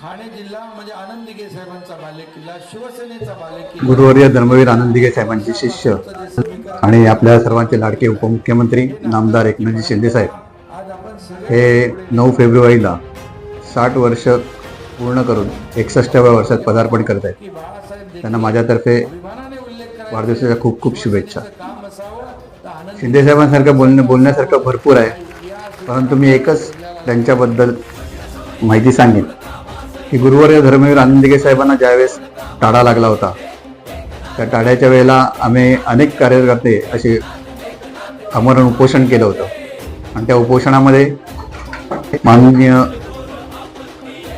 ठाणे जिल्हा म्हणजे आनंद दिघे साहेबांचा बालेकिल्ला, शिवसेनेचा बालेकिल्ला, गुरुवर्य धर्मवीर आनंद दिघे साहेबांचे शिष्य आणि आपल्या सर्वांचे लाडके उपमुख्यमंत्री नामदार एकनाथजी शिंदे साहेब हे 9 फेब्रुवारीला 60 वर्ष पूर्ण करून 61व्या वर्षात पदार्पण करत आहेत. त्यांना माझ्यातर्फे वाढदिवसाच्या खूप खूप शुभेच्छा. शिंदे साहेबांसारखं बोलण्यासारखं भरपूर आहे, परंतु मी एकच त्यांच्याबद्दल माहिती सांगेन की गुरुवर्य धर्मवीर आनंद दिघे साहेबांना ज्यावेळेस टाळा लागला होता, त्या टाळ्याच्या वेळेला आम्ही अनेक कार्यकर्ते असे आमरण उपोषण केलं होतं आणि त्या उपोषणामध्ये माननीय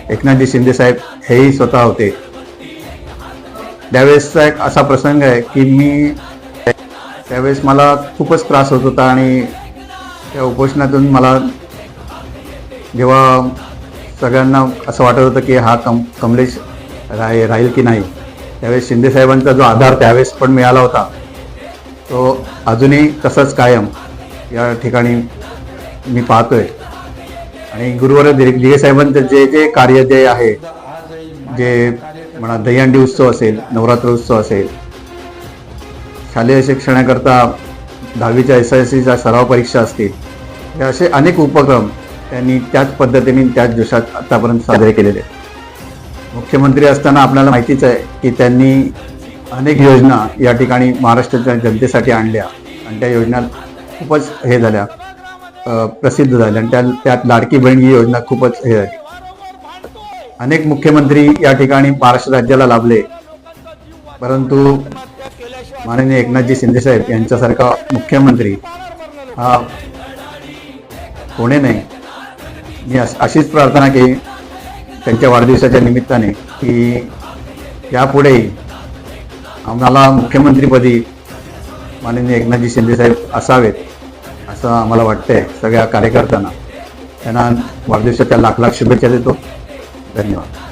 एकनाथजी शिंदे साहेब हेही स्वतः होते. त्यावेळेसचा एक असा प्रसंग आहे की त्यावेळेस मला खूपच त्रास होत होता आणि त्या उपोषणातून मला जेव्हा सगळ्यांना असं वाटत होतं की हा कमलेश राहील की नाही, त्यावेळेस शिंदे साहेबांचा जो आधार त्यावेळेस पण मिळाला होता तो अजूनही तसंच कायम या ठिकाणी मी पाहतोय. आणि गुरुवर्य दिघे साहेबांचं जे जे कार्य जे आहे, जे म्हणा दहीहंडी उत्सव असेल, नवरात्र उत्सव असेल, शालेय शिक्षणाकरता 10वीच्या SSLCच्या सराव परीक्षा असतील, हे असे अनेक उपक्रम त्यांनी त्याच पद्धतीने त्याच जोशात आतापर्यंत साजरे केलेले आहेत. मुख्यमंत्री असताना आपल्याला माहितीच आहे की त्यांनी अनेक योजना या ठिकाणी महाराष्ट्राच्या जनतेसाठी आणल्या आणि त्या योजना खूपच हे झाल्या, प्रसिद्ध झाल्या आणि त्यात लाडकी बहीण ही योजना खूपच हे झाली. अनेक मुख्यमंत्री या ठिकाणी महाराष्ट्र राज्याला लाभले, परंतु माननीय एकनाथजी शिंदे साहेब यांच्यासारखा मुख्यमंत्री हा कोणी नाही. मी अशीच प्रार्थना केली त्यांच्या वाढदिवसाच्या निमित्ताने की यापुढेही आम्हाला मुख्यमंत्रीपदी माननीय एकनाथजी शिंदे साहेब असावेत असं आम्हाला वाटतंय. सगळ्या कार्यकर्त्यांना त्यांना वाढदिवसाच्या लाख लाख शुभेच्छा देतो. धन्यवाद.